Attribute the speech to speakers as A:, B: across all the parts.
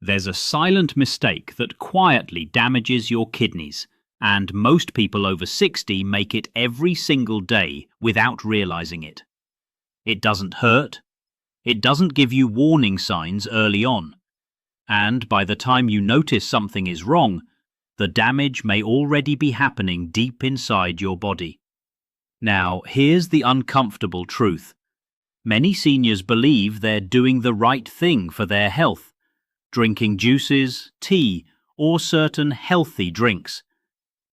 A: There's a silent mistake that quietly damages your kidneys, and most people over 60 make it every single day without realizing it. It doesn't hurt, it doesn't give you warning signs early on, and by the time you notice something is wrong, the damage may already be happening deep inside your body. Now, here's the uncomfortable truth. Many seniors believe they're doing the right thing for their health, drinking juices, tea, or certain healthy drinks.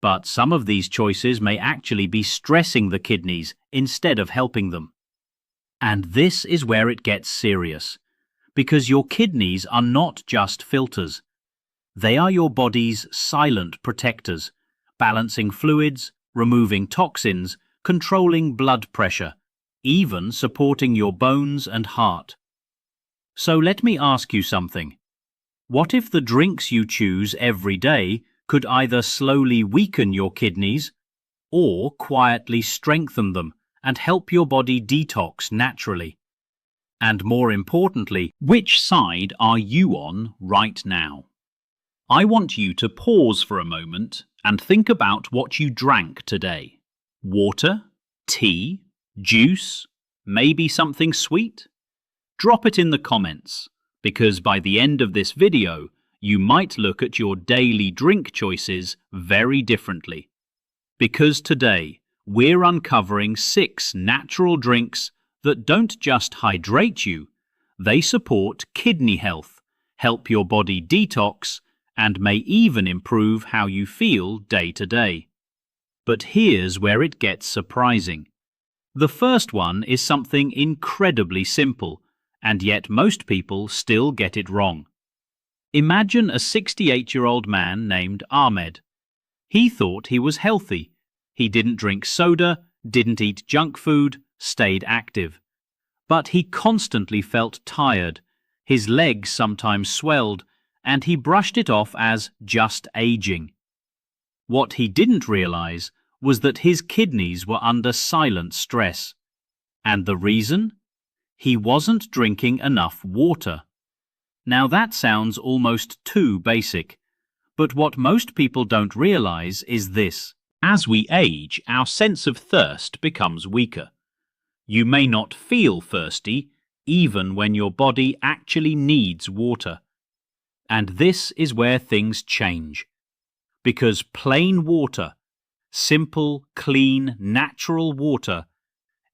A: But some of these choices may actually be stressing the kidneys instead of helping them. And this is where it gets serious, because your kidneys are not just filters. They are your body's silent protectors, balancing fluids, removing toxins, controlling blood pressure, even supporting your bones and heart. So let me ask you something. What if the drinks you choose every day could either slowly weaken your kidneys or quietly strengthen them and help your body detox naturally? And more importantly, which side are you on right now? I want you to pause for a moment and think about what you drank today. Water, tea, juice, maybe something sweet? Drop it in the comments, because by the end of this video, you might look at your daily drink choices very differently. Because today, we're uncovering 6 natural drinks that don't just hydrate you, they support kidney health, help your body detox, and may even improve how you feel day to day. But here's where it gets surprising. The first one is something incredibly simple, and yet most people still get it wrong. Imagine a 68-year-old man named Ahmed. He thought he was healthy. He didn't drink soda, didn't eat junk food, stayed active. But he constantly felt tired. His legs sometimes swelled, and he brushed it off as just aging. What he didn't realize was that his kidneys were under silent stress. And the reason? He wasn't drinking enough water. Now that sounds almost too basic, but what most people don't realize is this. As we age, our sense of thirst becomes weaker. You may not feel thirsty, even when your body actually needs water. And this is where things change. Because plain water, simple, clean, natural water,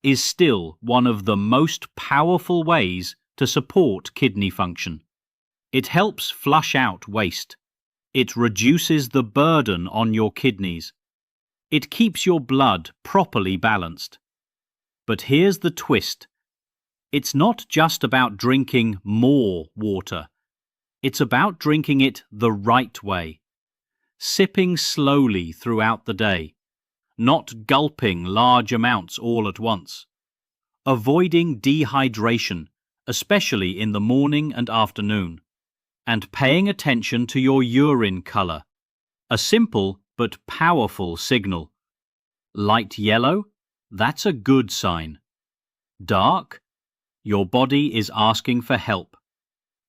A: is still one of the most powerful ways to support kidney function. It helps flush out waste. It reduces the burden on your kidneys. It keeps your blood properly balanced. But here's the twist. It's not just about drinking more water. It's about drinking it the right way. Sipping slowly throughout the day. Not gulping large amounts all at once. Avoiding dehydration, especially in the morning and afternoon. And paying attention to your urine color. A simple but powerful signal. Light yellow? That's a good sign. Dark? Your body is asking for help.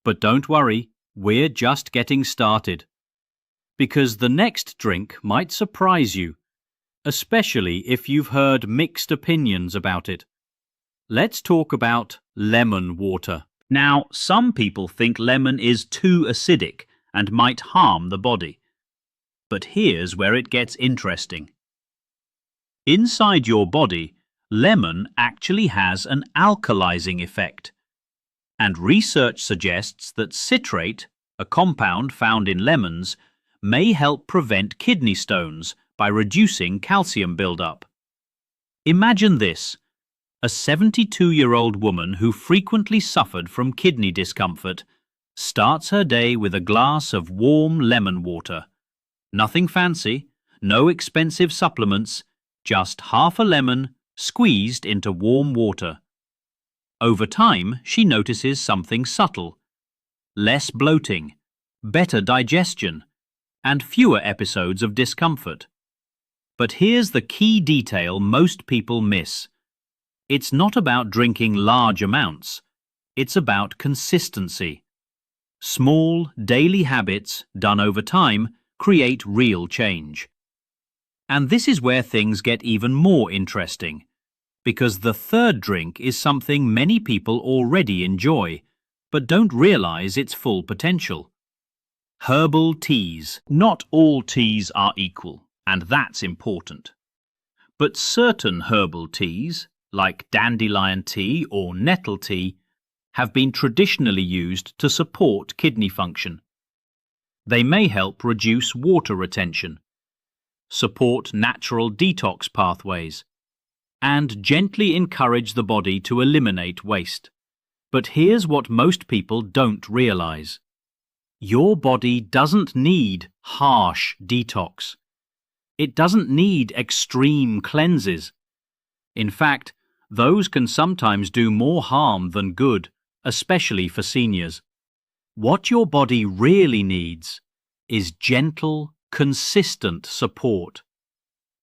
A: But don't worry, we're just getting started. Because the next drink might surprise you, especially if you've heard mixed opinions about it. Let's talk about lemon water. Now, some people think lemon is too acidic and might harm the body. But here's where it gets interesting. Inside your body, lemon actually has an alkalizing effect. And research suggests that citrate, a compound found in lemons, may help prevent kidney stones by reducing calcium buildup. Imagine this. A 72-year-old woman who frequently suffered from kidney discomfort starts her day with a glass of warm lemon water. Nothing fancy, no expensive supplements, just half a lemon squeezed into warm water. Over time, she notices something subtle. Less bloating, better digestion, and fewer episodes of discomfort. But here's the key detail most people miss. It's not about drinking large amounts. It's about consistency. Small, daily habits done over time create real change. And this is where things get even more interesting, because the third drink is something many people already enjoy, but don't realize its full potential. Herbal teas. Not all teas are equal, and that's important. But certain herbal teas, like dandelion tea or nettle tea, have been traditionally used to support kidney function. They may help reduce water retention, support natural detox pathways, and gently encourage the body to eliminate waste. But here's what most people don't realize. Your body doesn't need harsh detox. It doesn't need extreme cleanses. In fact, those can sometimes do more harm than good, especially for seniors. What your body really needs is gentle, consistent support.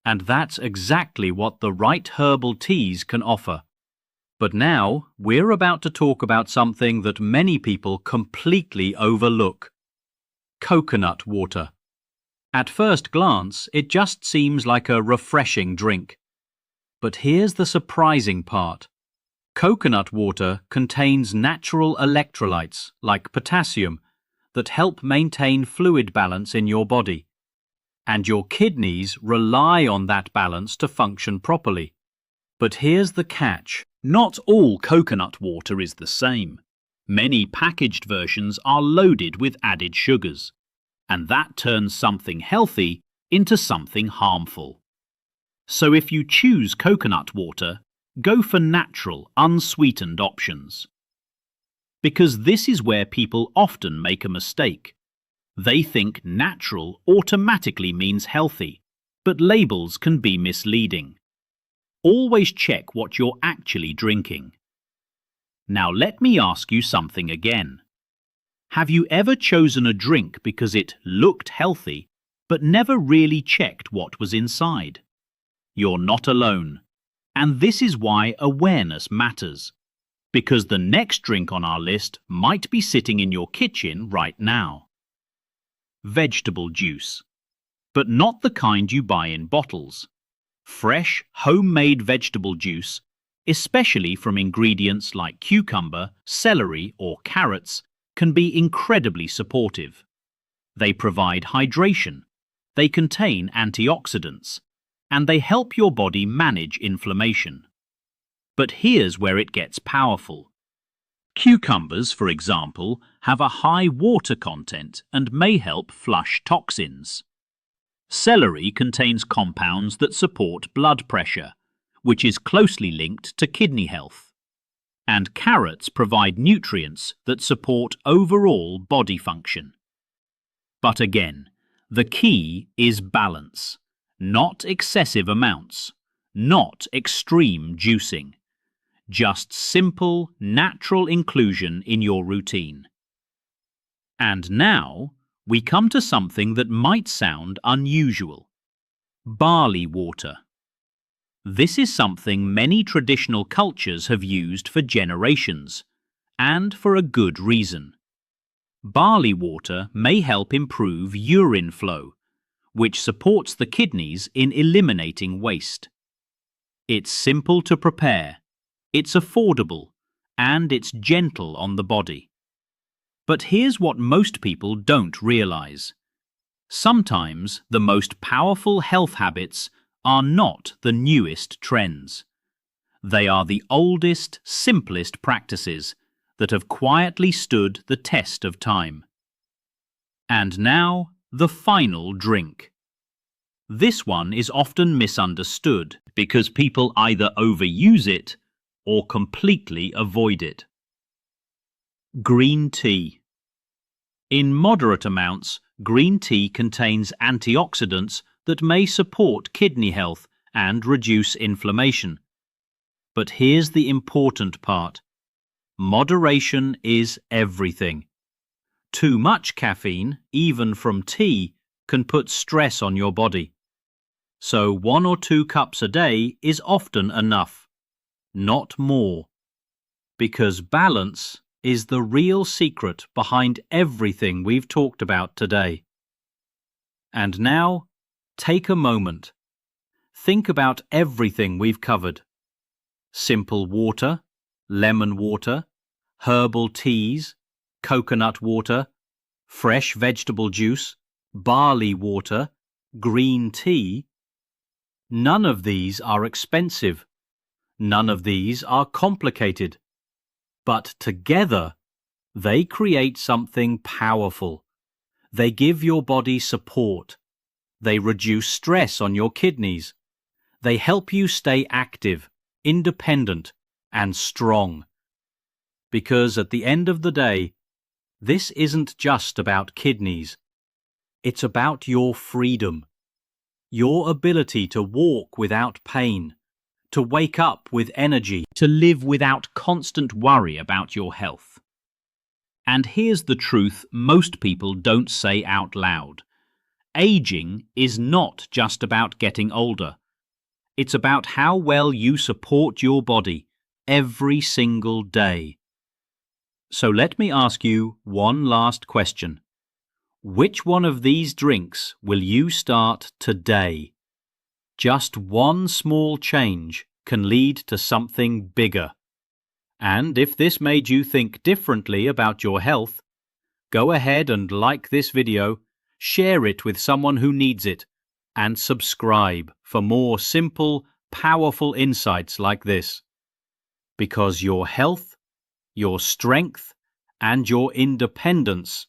A: And that's exactly what the right herbal teas can offer. But now, we're about to talk about something that many people completely overlook. Coconut water. At first glance, it just seems like a refreshing drink. But here's the surprising part. Coconut water contains natural electrolytes, like potassium, that help maintain fluid balance in your body. And your kidneys rely on that balance to function properly. But here's the catch. Not all coconut water is the same. Many packaged versions are loaded with added sugars, and that turns something healthy into something harmful. So if you choose coconut water, go for natural, unsweetened options. Because this is where people often make a mistake. They think natural automatically means healthy, but labels can be misleading. Always check what you're actually drinking. Now let me ask you something again. Have you ever chosen a drink because it looked healthy, but never really checked what was inside? You're not alone. And this is why awareness matters. Because the next drink on our list might be sitting in your kitchen right now. Vegetable juice. But not the kind you buy in bottles. Fresh, homemade vegetable juice, especially from ingredients like cucumber, celery, or carrots, can be incredibly supportive. They provide hydration, they contain antioxidants, and they help your body manage inflammation. But here's where it gets powerful. Cucumbers, for example, have a high water content and may help flush toxins. Celery contains compounds that support blood pressure, which is closely linked to kidney health. And carrots provide nutrients that support overall body function. But again, the key is balance, not excessive amounts, not extreme juicing. Just simple, natural inclusion in your routine. And now, we come to something that might sound unusual. Barley water. This is something many traditional cultures have used for generations, and for a good reason. Barley water may help improve urine flow, which supports the kidneys in eliminating waste. It's simple to prepare, it's affordable, and it's gentle on the body. But here's what most people don't realize. Sometimes the most powerful health habits are not the newest trends. They are the oldest, simplest practices that have quietly stood the test of time. And now, the final drink. This one is often misunderstood because people either overuse it or completely avoid it. Green tea. In moderate amounts, green tea contains antioxidants that may support kidney health and reduce inflammation. But here's the important part. Moderation is everything. Too much caffeine, even from tea, can put stress on your body. So 1 or 2 cups a day is often enough, not more. Because balance is the real secret behind everything we've talked about today. And now, take a moment. Think about everything we've covered. Simple water, lemon water, herbal teas, coconut water, fresh vegetable juice, barley water, green tea. None of these are expensive. None of these are complicated. But together, they create something powerful. They give your body support. They reduce stress on your kidneys. They help you stay active, independent, and strong. Because at the end of the day, this isn't just about kidneys. It's about your freedom, your ability to walk without pain, to wake up with energy, to live without constant worry about your health. And here's the truth most people don't say out loud. Aging is not just about getting older. It's about how well you support your body every single day. So let me ask you one last question. Which one of these drinks will you start today? Just one small change can lead to something bigger. And if this made you think differently about your health, go ahead and like this video, share it with someone who needs it, and subscribe for more simple, powerful insights like this. Because your health, your strength, and your independence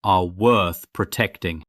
A: are worth protecting.